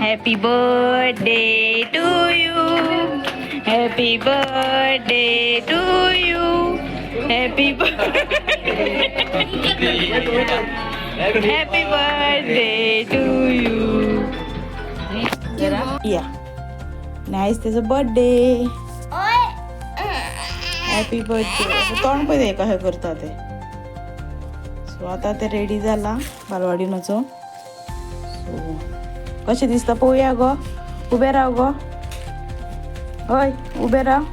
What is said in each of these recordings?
Happy birthday to you, happy birthday to you, happy happy birthday to you. या नाहीच त्याचा birthday. Happy birthday तोंड पण आहे का हे करता ते. सो आता ते रेडी झाला बालवाडीनचो. सो कशें दिसता पळोवया गो. उबे राव गो. हय उबे राव.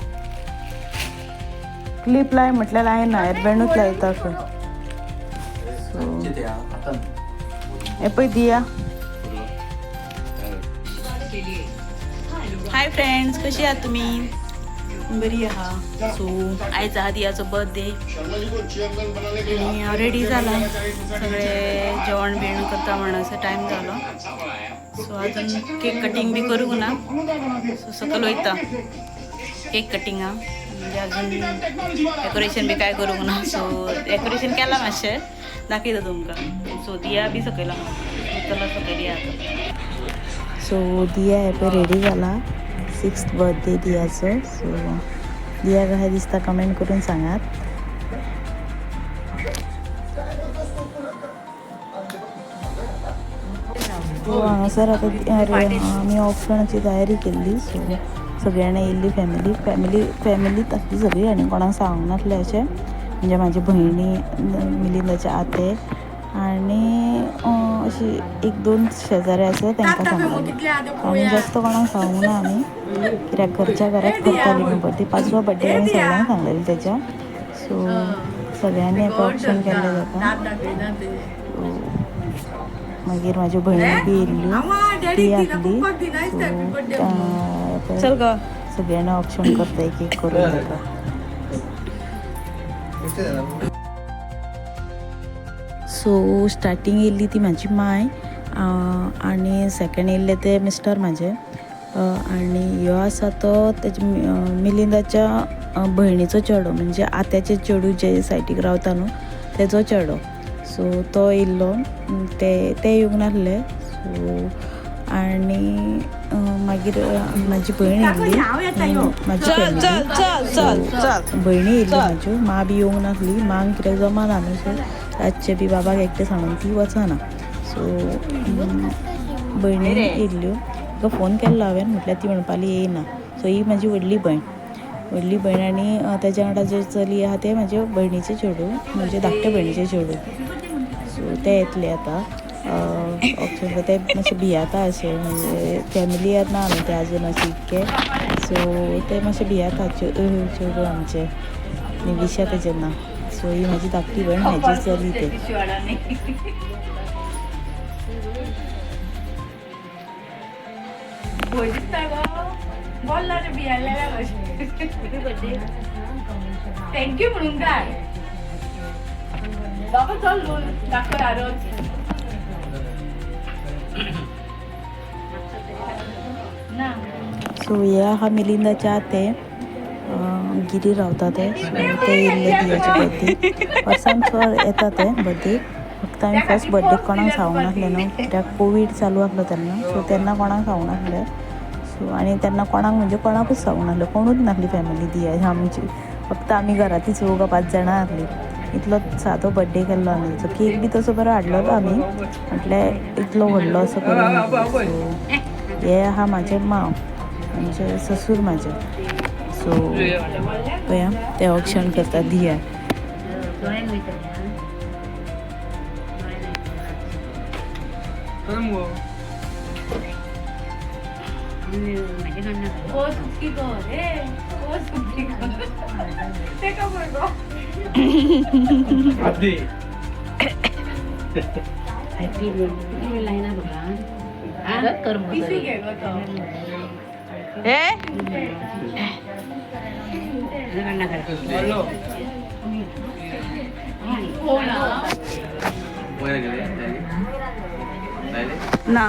क्लिप लाय म्हटल्यार लायना, हेडबँडूच लायता खंय. सो हे पळय दिया. हाय फ्रेंड्स, कशी आहात तुम्ही? बरी आहा. सो आयज आहा दियाचो बर्थडे आणि रेडी जाला. सगळे जेवण बिवण करता म्हणून टायम जालो. सो अजून केक कटिंग बी करूंक ना. सो सकयल वयता केक कटिंगा. म्हणजे अजून डेकोरेशन बी काय करूंक ना. सो डेकोरेशन केला मातशें, दाखयता तुमकां. सो दिया बी सकयला चला सकयल या. सो दिया हे पळय रेडी जाला. 6th birthday दियाचो. सो दिया कशें दिसता कमेंट करून सांगात. हांगासर आतां आमी ऑप्शनाची तयारी केल्ली. सो सगळीं जाणां येयल्ली फॅमिलीत आसली सगळीं आनी कोणाक सांगूंक नासलें अशें. म्हणजे म्हाज्या भयणी, मिलिंदाचे आते आनी अशी 1-2 शेजारी आसा तांकां सांगतालीं. आनी जास्त कोणाक सांगूंक ना आमी, कित्याक घरच्या घरात करतालीं न्हू बर्थडे. 5वो बर्थडे आमी सगळ्यांक सांगलेलें तेच्या. सो सगळ्यांनी ऑप्शन केल्लें ताका. मागीर म्हाज्यो भयणी बी येयल्ल्यो, ती आसली. सो सगळ्यांना ऑप्शन करता एक एक करून ताका. सो स्टार्टींग येयल्ली ती म्हाजी माय आनी सेकेंड येयल्ले ते मिस्टर म्हाजे. आनी ह्यो आसा तो तेजे मिलिंदाच्या भयणीचो चेडो, म्हणजे आत्याचे चेडूं जे सायडीक रावता न्हू तेजो चेडो. सो तो येयल्लो. ते येवंक नासले. सो आनी मागीर म्हाजी भयण येयल्ली, म्हाजी फॅमिली भयणी येयल्ली म्हाज्यो. मां बी येवंक नासली. मांक कित्याक जमना न्हू. सो रातचें बी बाबाक एकटें सांडून ती वचना. सो भयणी येयल्ल्यो. ताका फोन केल्लो हांवें, म्हटल्यार ती म्हणपाली येयना. सो ही म्हाजी व्हडली भयण आनी तेज्या वांगडा जे चली आहा ते म्हाजे भयणीचे चेडूं, म्हणजे धाकटे भयणीचे चेडूं. सो ते येतले आतां. ऑप्शन ते मातशें भियाता अशें, म्हणजे फॅमिली ना न्हू ते आजून अशें इतके. सो ते मातशें भियाता चेडूं आमचे, निविशा तेजें नांव. सो ही म्हाजी धाकटी भयण, म्हाजी चली ते. थँक्यू म्हणून काय बाबा चल दाखव आरोज. सो हे आहा मिलिंदाचे आते, गिरी रावता ते. सो ते येयल्ले दियाचे बर्थडे. वर्सान येता ते बर्थडे. फक्त आमी फर्स्ट बर्थडे कोणाक सांगूंक नासलें न्हू, कित्याक कोवीड चालू आसलो तेन्ना. सो तेन्ना कोणाक सांगूंक नासलें. सो आनी तेन्ना कोणाक म्हणजे कोणाकूच सांगूंक नासलें, कोणूच नासली फॅमिली दिया आमची. फक्त आमी घरांतली 4-5 जाणां आसलीं. इतलो सादो बर्थडे केल्लो आमी. सो केक बी तसो बरो हाडलोलो आमी, म्हटल्यार इतलो व्हडलो असो करूं. सो हे आहा म्हाजें मांव, म्हणजे ससूर म्हाजे. सो पळया ते ऑप्शन करता दिया. ना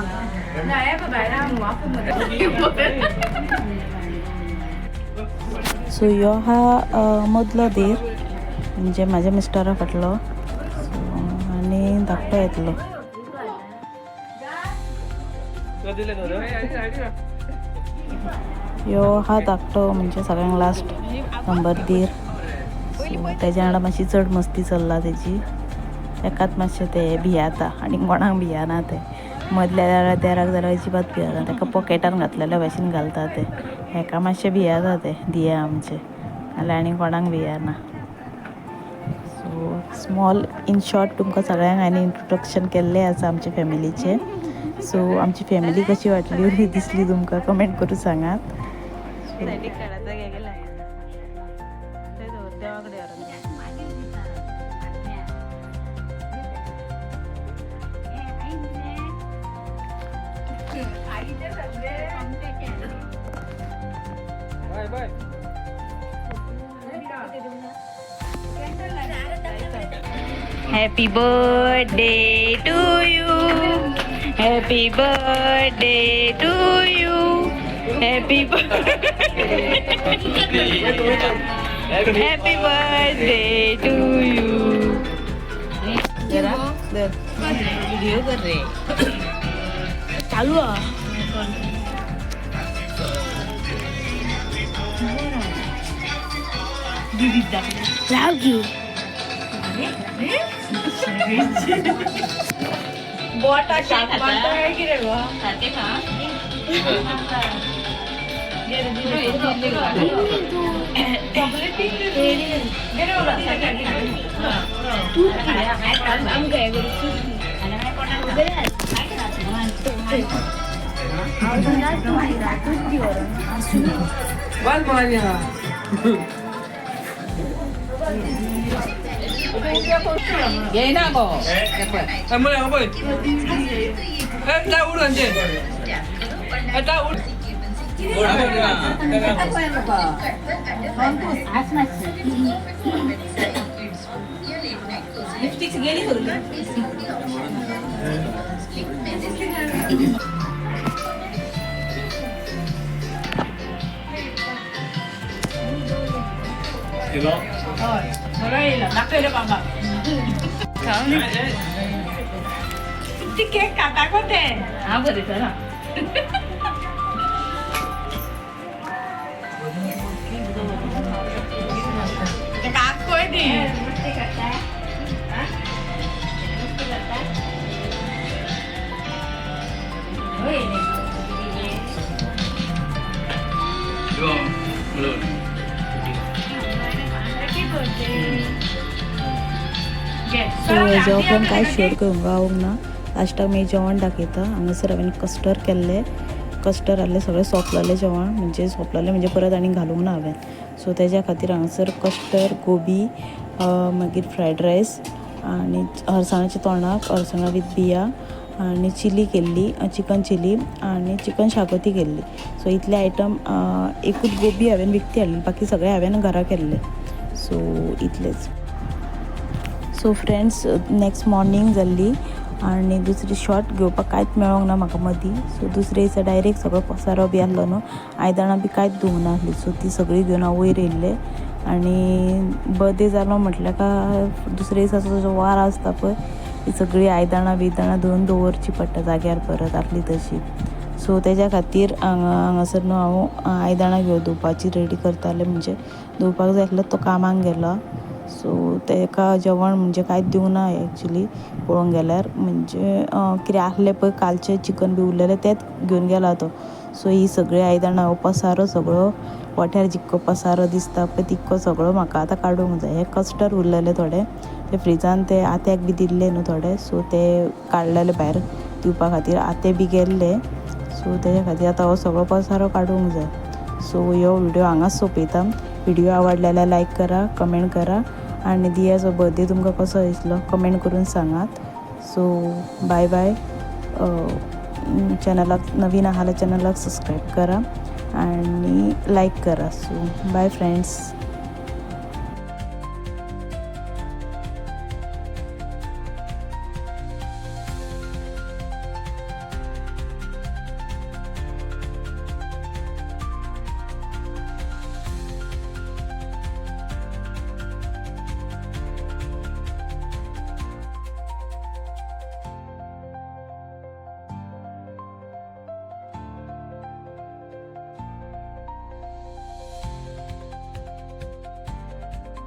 सो ह्यो हा मदलो देर, म्हणजे म्हाज्या मिस्टरा फाटलो. आनी धाकटो येतलो. यो हा धाकटो म्हणजे सगळ्यांक लास्ट नंबर दीर. सो तेज्या वांगडा मातशी चड मस्ती चल्ला तेजी. एकाच मातशें ते भियाता आनी कोणाक भियाना ते. मदल्या देराक जाल्यार अजिबात भियाना, ताका पॉकेटान घातलेल्या भाशेन घालता ते. हेका मातशें भियाता ते दिया आमचे, नाल्यार आनी कोणाक भियाना. सो स्मॉल इन शॉर्ट तुमकां सगळ्यांक हांवें इंट्रोडक्शन केल्लें आसा आमचे फॅमिलीचें. सो आमची फॅमिली कशी वाटली दिसली तुमकां कमेंट करून सांगात. Happy birthday to you. Happy birthday to you. Happy Happy birthday to you. जरा वीडियो कर रहे चालू लाव की बोटा शाक मारता है की रे वा खाते का ये चॉकलेट दे रे वाला तू हम गए आणि मैं कोणा वगैरे बस मारिया ये ना गो हमरे हम बोल ता उड़ अंजे ता उड़ लिपस्टिक गेली करू Morella, nakere baba. Kaun ती केक काटा कोते हा बरे चला ते काक कोई दी मस्ती करता है हां मस्ती करता है होय यो बोलो सो हेजो पण कांय शेअर करूंक गावूंक ना. लास्टाक मी जेवण दाखयता. हांगासर हांवें कस्टर्ड केल्लें, कस्टर्ड आहलें सगळें सोंपलेलें जेवण, म्हणजे सोंपलेलें म्हणजे परत आनी घालूंक ना हांवें. सो तेज्या खातीर हांगासर कस्टर्ड, गोबी, मागीर फ्रायड रायस आनी हरसाणाच्या तोंडाक हरसाणां विथ बिया आनी चिली केल्ली, चिकन चिली आनी चिकन शाकोती केल्ली. सो इतले आयटम. एकूच गोबी हांवें विकती हाडली, बाकी सगळें हांवें घरा केल्लें. सो इतलेंच. सो फ्रेंड्स नेक्स्ट मॉर्निंग जाल्ली आनी दुसरी शॉट घेवपाक कांयच मेळोंक ना म्हाका मदीं. सो दुसरे दिसा डायरेक्ट सगळो पसारो बी आसलो न्हू, आयदनां बी कांयच धुवंक नासलीं. सो ती सगळीं घेवन हांव वयर येयल्लें आनी बर्थडे जालो म्हटल्यार का दुसरे दिसाचो जो वार आसता पळय ती सगळीं आयदनां बियदनां धुवन दवरची पडटा जाग्यार परत आसली तशी. सो तेज्या खातीर हांगासर न्हू हांव आयदनां घेवन धुवपाची रेडी करतालें, म्हणजे धुवपाक जाय आसलो तो कामाक गेलो. सो तेका जेवण म्हणजे कांयच दिवंक ना एक्चुली पळोवंक गेल्यार, म्हणजे कितें आसलें पळय कालचें चिकन बी उरलेलें तेंच घेवन गेला तो. सो ही सगळी आयदनां हो पसारो सगळो वाट्यार जितको पसारो दिसता पळय तितको सगळो म्हाका आतां काडूंक जाय. हे कस्टर्ड उरलेले थोडे ते फ्रिजान ते आत्याक बी दिल्ले न्हू थोडे, सो ते काडलेले भायर दिवपा खातीर. आते बी गेल्ले, सो तेज्या खातीर आतां हो सगळो पसारो काडूंक जाय. सो ह्यो व्हिडिओ हांगाच सोंपयता. व्हिडिओ आवडलेल्या जाल्यार लायक करा, कमेंट करा आनी दियाचो बर्थडे तुमकां कसो दिसलो कमेंट करून सांगात. So bye bye. चॅनलाक नवीन आहा जाल्यार चॅनलाक सबस्क्रायब करा आनी लायक करा. So bye friends.